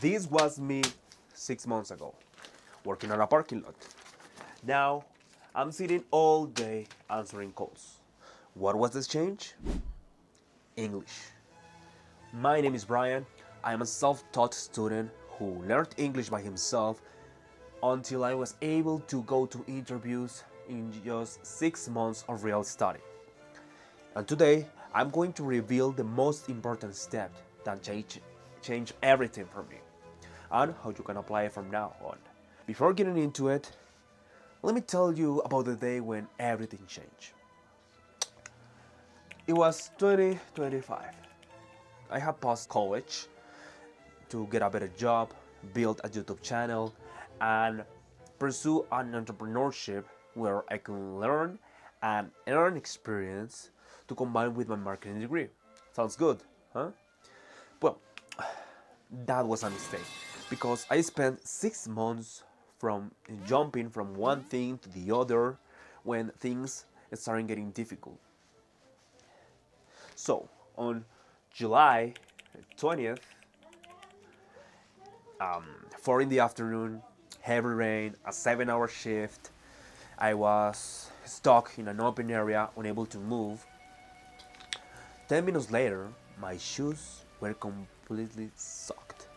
This was me 6 months ago, working on a parking lot. Now, I'm sitting all day answering calls. What was this change? English. My name is Brian. I am a self taught student who learned English by himself until I was able to go to interviews in just 6 months of real study. And today, I'm going to reveal the most important step that change everything for me and how you can apply it from now on. Before getting into it, let me tell you about the day when everything changed. It was 2025. I had paused college to get a better job, build a YouTube channel, and pursue an entrepreneurship where I could learn and earn experience to combine with my marketing degree. Sounds good, huh? Well, that was a mistake because I spent 6 months from jumping from one thing to the other when things started getting difficult. So, on July 20th, 4 in the afternoon, heavy rain, a 7 hour shift, I was stuck in an open area, unable to move. 10 minutes later, my shoes were completely soaked.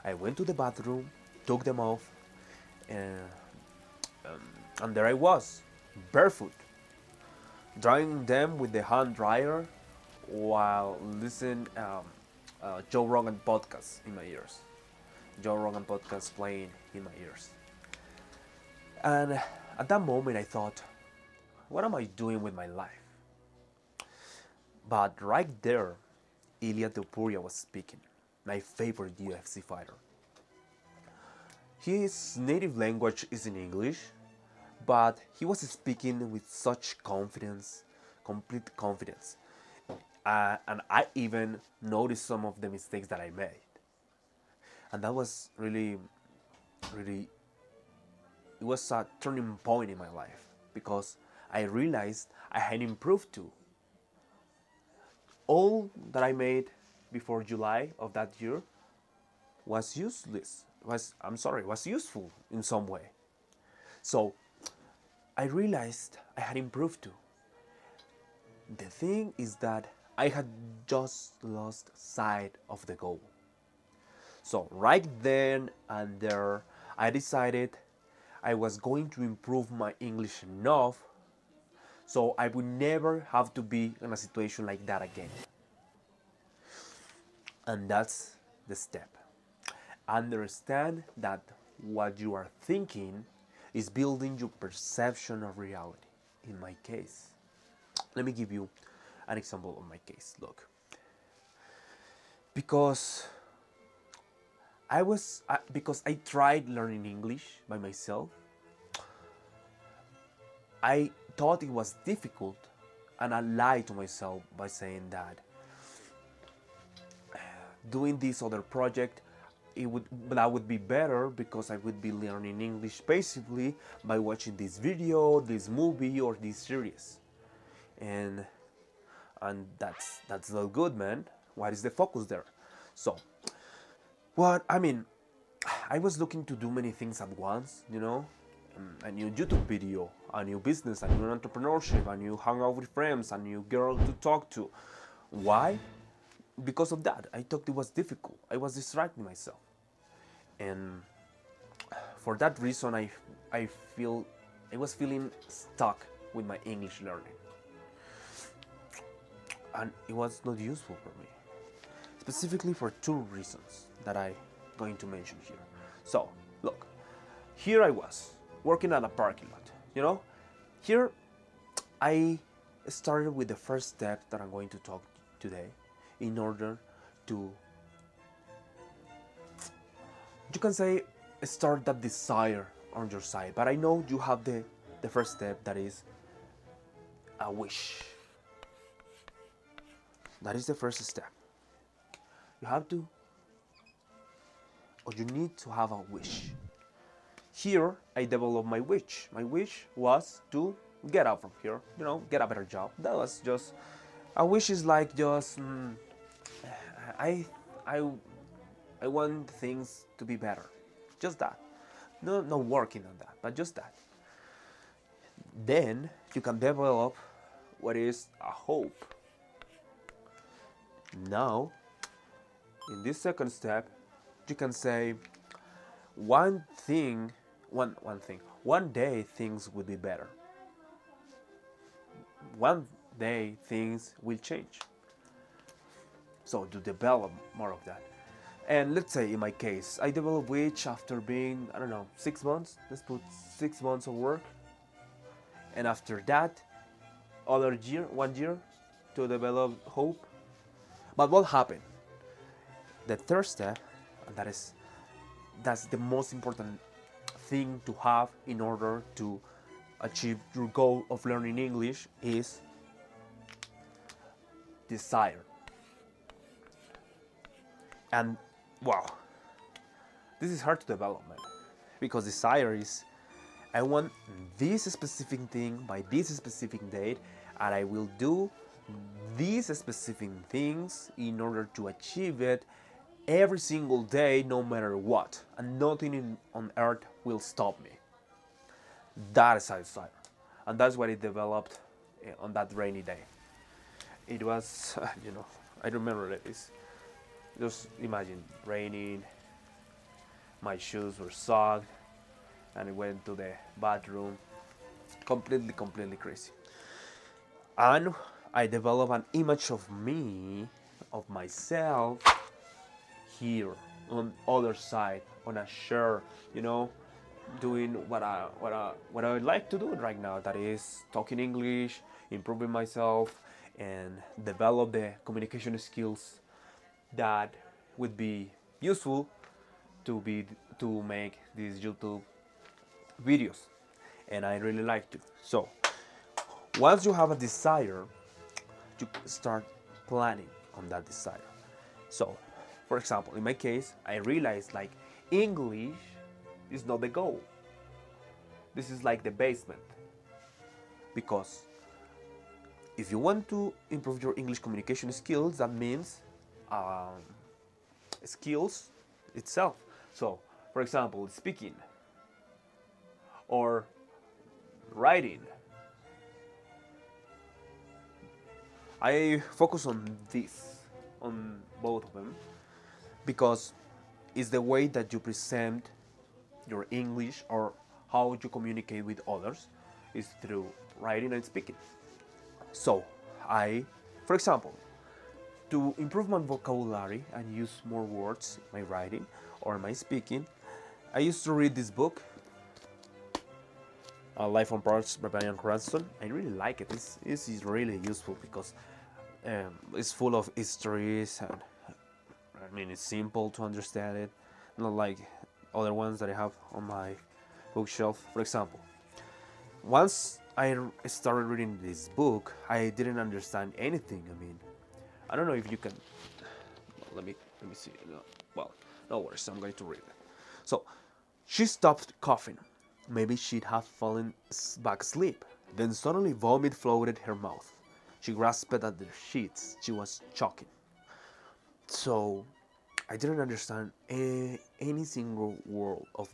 I went to the bathroom, took them off, and, and there I was, barefoot, drying them with the hand dryer while listening Joe Rogan podcast in my ears. Joe Rogan podcast playing in my ears. And at that moment, I thought, what am I doing with my life? But right there, Ilya Topuria was speaking, my favorite UFC fighter. His native language is in English, but he was speaking with such confidence, complete confidence. And I even noticed some of the mistakes that I made. And that was really, it was a turning point in my life because I realized I had improved too. All that I made before July of that year was useless. Was useful in some way. So I realized I had improved too. The thing is that I had just lost sight of the goal. So right then and there, I decided I was going to improve my English enough so I would never have to be in a situation like that again. And that's the step. Understand that what you are thinking is building your perception of reality. In my case, let me give you an example of my case. Look, because because I tried learning English by myself, I thought it was difficult, and I lied to myself by saying that doing this other project that would be better because I would be learning English basically by watching this video, this movie, or this series, and that's not good, man. What is the focus there? So, what I mean, I was looking to do many things at once, you know, a new YouTube video, a new business, a new entrepreneurship, a new hangout with friends, a new girl to talk to. Why? Because of that, I thought it was difficult. I was distracting myself, and for that reason, I feel I was feeling stuck with my English learning, and it was not useful for me. Specifically for two reasons that I'm going to mention here. So, look, here I was working at a parking lot. You know, here I started with the first step that I'm going to talk today in order to, you can say, start that desire on your side. But I know you have the first step that is a wish. That is the first step. You have to, or you need to have a wish. Here, I developed my wish. My wish was to get out from here, you know, get a better job. That was just, a wish is like just, I I want things to be better. Just that. No, not working on that, but just that. Then you can develop what is a hope. Now, in this second step, you can say one thing. One day things will be better. One day things will change. So to develop more of that. And let's say in my case, I developed which after being, I don't know, 6 months. Let's put 6 months of work. And after that, other year, 1 year to develop hope. But what happened? The third step, and that's the most important thing to have in order to achieve your goal of learning English is desire. And wow, this is hard to develop, man, because desire is I want this specific thing by this specific date, and I will do these specific things in order to achieve it every single day, no matter what, and nothing on earth will stop me. That is a desire, and that's what it developed on that rainy day. It was, I remember it. It's just imagine raining, my shoes were soaked, and I went to the bathroom, completely crazy. And I developed an image of me, of myself, here on other side, on a chair, you know, doing what I like to do right now. That is talking English, improving myself, and develop the communication skills that would be useful to make these YouTube videos, and I really like to. So once you have a desire, you start planning on that desire. So, for example, in my case, I realized like English is not the goal. This is like the basement. Because if you want to improve your English communication skills, that means um, skills itself. So, for example, speaking or writing. I focus on this, on both of them, because it's the way that you present your English or how you communicate with others is through writing and speaking. So, for example, to improve my vocabulary and use more words in my writing or my speaking, I used to read this book, Life on Parts by Brian Cranston. I really like it. This is really useful because it's full of histories, and I mean it's simple to understand it, not like other ones that I have on my bookshelf. For example, once I started reading this book, I didn't understand anything. I mean, I don't know if you can. Well, let me see. No, well, no worries. I'm going to read it. So, she stopped coughing. Maybe she'd have fallen back asleep. Then suddenly vomit flooded her mouth. She grasped at the sheets. She was choking. So, I didn't understand any single word of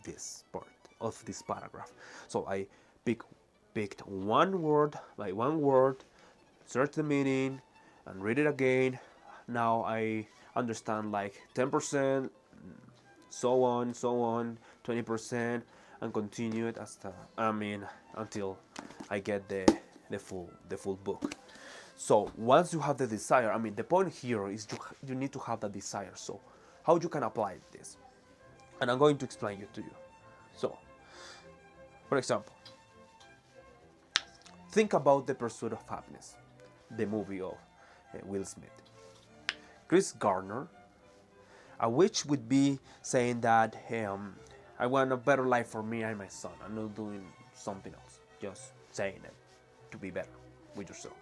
this part of this paragraph. So I picked one word by one word, search the meaning, and read it again. Now I understand like 10%, so on, 20%, and continue it until I get the full book. So once you have the desire, the point here is you need to have that desire. So how you can apply this, and I'm going to explain it to you. So, for example, think about The Pursuit of Happiness, the movie of Will Smith. Chris Gardner, a witch would be saying that I want a better life for me and my son. I'm not doing something else, just saying it to be better with yourself.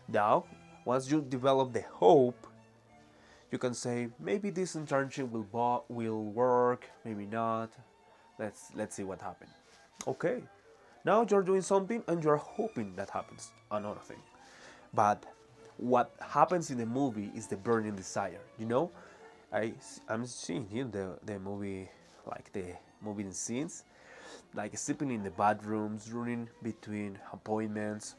Now, once you develop the hope, you can say maybe this internship will work, maybe not. Let's see what happens. Okay, now you're doing something and you're hoping that happens. Another thing, but what happens in the movie is the burning desire. You know, I'm seeing here the movie, like the movie scenes, like sleeping in the bathrooms, running between appointments,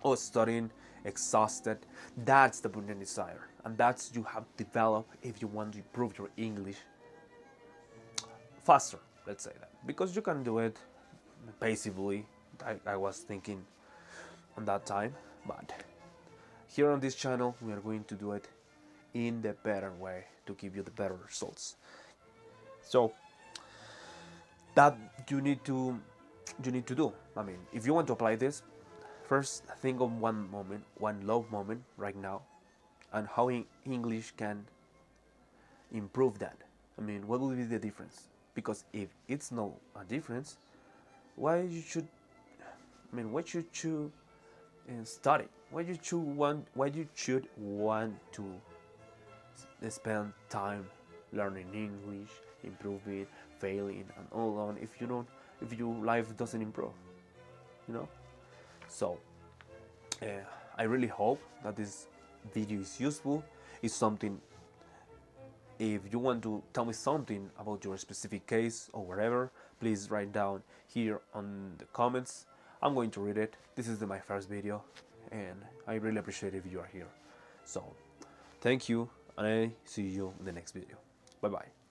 or studying exhausted. That's the burning desire, and that's you have developed if you want to improve your English faster. Let's say that because you can do it passively. I was thinking on that time, but here on this channel we are going to do it in the better way to give you the better results. So that you need to do. I mean, if you want to apply this, first think of one moment, one love moment right now, and how English can improve that. I mean, what will be the difference? Because if it's no a difference, why you should? I mean, what you should study? Why you should want to spend time learning English, improving, failing, and all on if you don't, if your life doesn't improve, you know. So uh, I really hope that this video is useful. It's something. If you want to tell me something about your specific case or whatever, please write down here on the comments. I'm going to read it. This is my first video, and I really appreciate if you are here. So, thank you, and I see you in the next video. Bye bye.